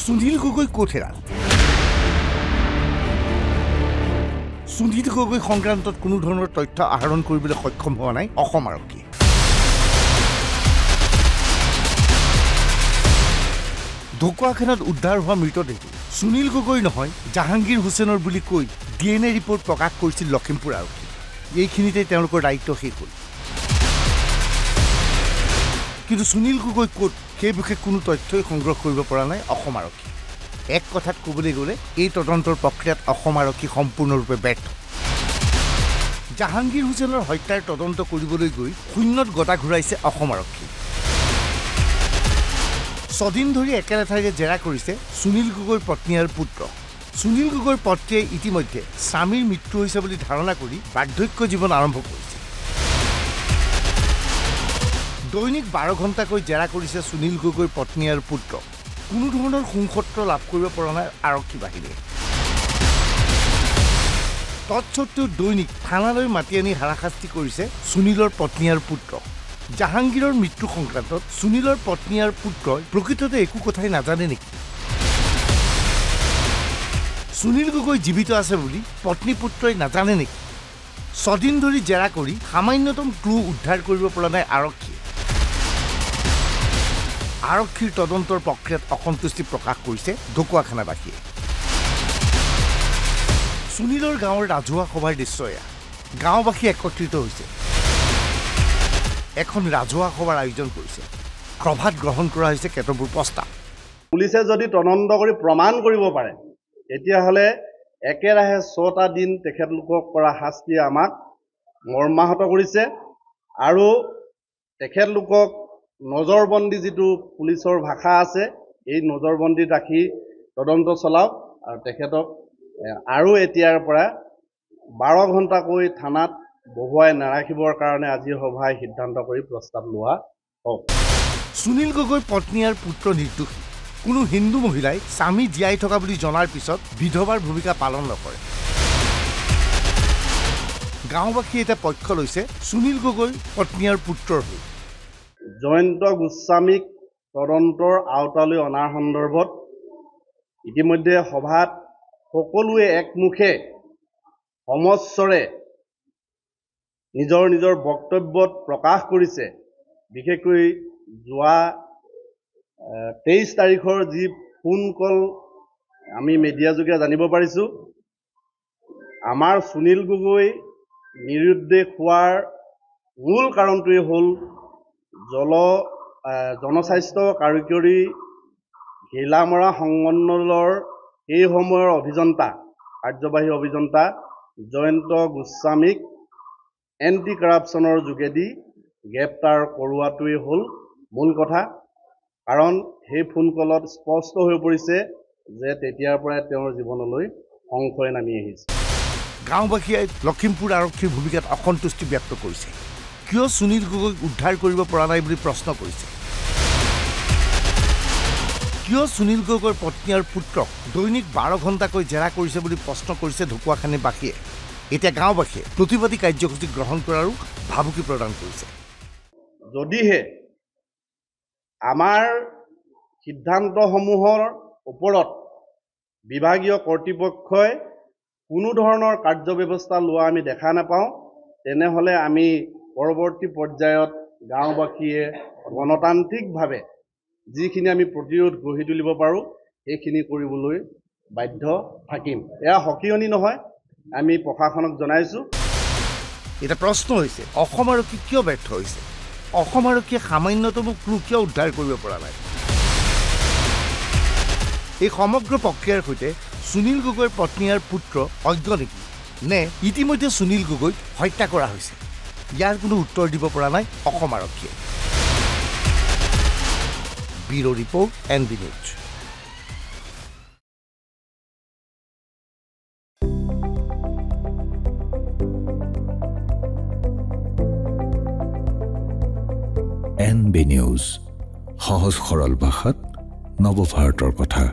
সুনীল গগৈ ক'ত হেৰাল সুনীল গগৈ সংক্ৰান্তত কোনো ধৰণৰ তথ্য আহৰণ কৰিবলৈ সক্ষম হোৱা নাই অসম আৰক্ষী ঢকুৱাখানাত উদ্ধাৰ হোৱা মৃতদেহটো সুনীল গগৈ নহয় জাহাংগীৰ হুছেইনৰ বুলি কৈ DNA ৰিপৰ্ট প্ৰকাশ কৰিছিল লখিমপুৰ আৰক্ষী এইখিনিতে তেওঁলোকৰ দায়িত্ব শেষ হ'ল কিন্তু সুনীল গগৈ ক'ত সেই বিষয়ে কোনো তথ্যই সংগ্ৰহ কৰিব পৰা নাই অসম আৰক্ষী এক কথাত ক'বলৈ গ'লে এই তদন্তৰ প্ৰক্ৰিয়াত অসম আৰক্ষী সম্পূৰ্ণৰূপে ব্যৰ্থ জাহাংগীৰ হুছেইনৰ হত্যাৰ তদন্ত কৰিবলৈ গৈ শূন্যত গতা ঘূৰাইছে অসম আৰক্ষী ছদিন ধৰি একেলেঠাৰিৰে জেৰা কৰিছে সুনীল গগৈৰ পত্নী আৰু পুত্ৰ সুনীল গগৈৰ পত্নীয়ে ইতিমধ্যে স্বামীৰ মৃত্যু হৈছে বুলি ধাৰণা কৰি বাৰ্ধক্য জীৱন আৰম্ভ কৰিছে দৈনিক 12 ঘণ্টাকৈ জেৰা কৰিছে সুনীল গগৈৰ পত্নী আৰু পুত্ৰ কোনো ধৰণৰ সংসত্ৰ লাভ কৰিব পৰা নাই আৰক্ষী বাহিনীয়ে তৎসত্ত্বেও দৈনিক থানালৈ মাতি আনি হাৰাশাস্তি কৰিছে সুনীলৰ পত্নী আৰু পুত্ৰ জাহাংগীৰৰ মৃত্যু সংক্ৰান্তত সুনীলৰ পত্নী আৰু পুত্ৰই প্ৰকৃততে একো কথাই নাজানে নেকি সুনীল গগৈ জীৱিত আছে বুলি পত্নী পুত্ৰই নাজানে নেকি ছদিন ধৰি জেৰা কৰি সামান্যতম ক্লু উদ্ধাৰ কৰিব পৰা নাই আৰক্ষীয়ে আৰক্ষীৰ তদন্তৰ প্ৰক্ৰিয়াত অসন্তুষ্টি প্ৰকাশ কৰিছে ঢকুৱাখানাবাসীয়ে সুনীলৰ গাঁৱৰ ৰাজহুৱা সভাৰ দৃশ্য এয়া গাঁওবাসী একত্ৰিত হৈছে এখন ৰাজহুৱা সভাৰ আয়োজন কৰিছে সভাত গ্ৰহণ কৰা হৈছে কেতবোৰ প্ৰস্তাৱ পুলিচে যদি তদন্ত কৰি প্ৰমাণ কৰিব পাৰে তেতিয়াহ'লে একেৰাহে 6টা দিন তেখেতলোকক কৰা শাস্তিয়ে আমাক মৰ্মাহত কৰিছে আৰু তেখেতলোকক নজৰবন্দী যিটো পুলিচৰ ভাষা আছে এই নজৰবন্দীত ৰাখি তদন্ত চলাওক আৰু তেখেতক আৰু এতিয়াৰ পৰা 12 ঘণ্টাকৈ থানাত বহুৱাই নাৰাখিবৰ কাৰণে আজিৰ সভাই সিদ্ধান্ত কৰি প্ৰস্তাৱ লোৱা হওক সুনীল গগৈৰ পত্নী আৰু পুত্ৰ নিৰ্দোষী কোনো হিন্দু মহিলাই স্বামী জীয়াই থকা বুলি জনাৰ পিছত বিধৱাৰ ভূমিকা পালন নকৰে গাঁওবাসীয়ে এটা পক্ষ লৈছে সুনীল গগৈ পত্নী আৰু পুত্ৰৰ হৈ জয়ন্ত গোস্বামীক তদন্তৰ আওতালৈ অনাৰ সন্দৰ্ভত ইতিমধ্যে সভাত সকলোৱে একমুখে সমস্বৰে নিজৰ নিজৰ বক্তব্যত প্ৰকাশ কৰিছে বিশেষকৈ যোৱা 23 তাৰিখৰ যি ফোন কল আমি মিডিয়াযোগে জানিব পাৰিছোঁ আমাৰ সুনীল গগৈ নিৰুদ্দেশ হোৱাৰ মূল কাৰণটোৱে হ'ল জনস্বাস্থ্য কাৰিকৰী ঘিলামৰা সংমণ্ডলৰ এই সময়ৰ অভিযন্তা কাৰ্যবাহী অভিযন্তা জয়ন্ত গোস্বামীক এণ্টি কৰাপশ্যনৰ যোগেদি গ্ৰেপ্তাৰ কৰোৱাটোৱেই হ'ল মূল কথা কাৰণ সেই ফোন কলত স্পষ্ট হৈ পৰিছে যে তেতিয়াৰ পৰাই তেওঁৰ জীৱনলৈ সংশয় নামি আহিছে গাঁওবাসীয়ে লখিমপুৰ আৰক্ষীৰ ভূমিকাত অসন্তুষ্টি ব্যক্ত কৰিছে কিয় সুনীল গগৈক উদ্ধাৰ কৰিব পৰা নাই বুলি প্ৰশ্ন কৰিছে কিয় সুনীল গগৈৰ পত্নী আৰু পুত্ৰক দৈনিক 12 ঘণ্টাকৈ জেৰা কৰিছে বুলি প্ৰশ্ন কৰিছে ঢকুৱাখানাবাসীয়ে এতিয়া গাঁওবাসীয়ে প্ৰতিবাদী কাৰ্যসূচী গ্ৰহণ কৰাৰো ভাবুকি প্ৰদান কৰিছে যদিহে আমাৰ সিদ্ধান্তসমূহৰ ওপৰত বিভাগীয় কৰ্তৃপক্ষই কোনো ধৰণৰ কাৰ্যব্যৱস্থা লোৱা আমি দেখা নাপাওঁ তেনেহ'লে আমি পৰৱৰ্তী পৰ্যায়ত গাঁওবাসীয়ে গণতান্ত্ৰিকভাৱে যিখিনি আমি প্ৰতিৰোধ গঢ়ি তুলিব পাৰোঁ সেইখিনি কৰিবলৈ বাধ্য থাকিম এয়া সকিয়নি নহয় আমি প্ৰশাসনক জনাইছোঁ এটা প্ৰশ্ন হৈছে অসম আৰক্ষী কিয় ব্যৰ্থ হৈছে অসম আৰক্ষীয়ে সামান্যতম ক্লু কিয় উদ্ধাৰ কৰিব পৰা নাই এই সমগ্ৰ প্ৰক্ৰিয়াৰ সৈতে সুনীল গগৈৰ পত্নী আৰু পুত্ৰ অজ্ঞ নেকি নে ইতিমধ্যে সুনীল গগৈক হত্যা কৰা হৈছে ইয়াৰ কোনো উত্তৰ দিব পৰা নাই অসম আৰক্ষীয়ে bureau' report NB news NB news সহজ সৰল ভাষাত নৱভাৰতৰ কথা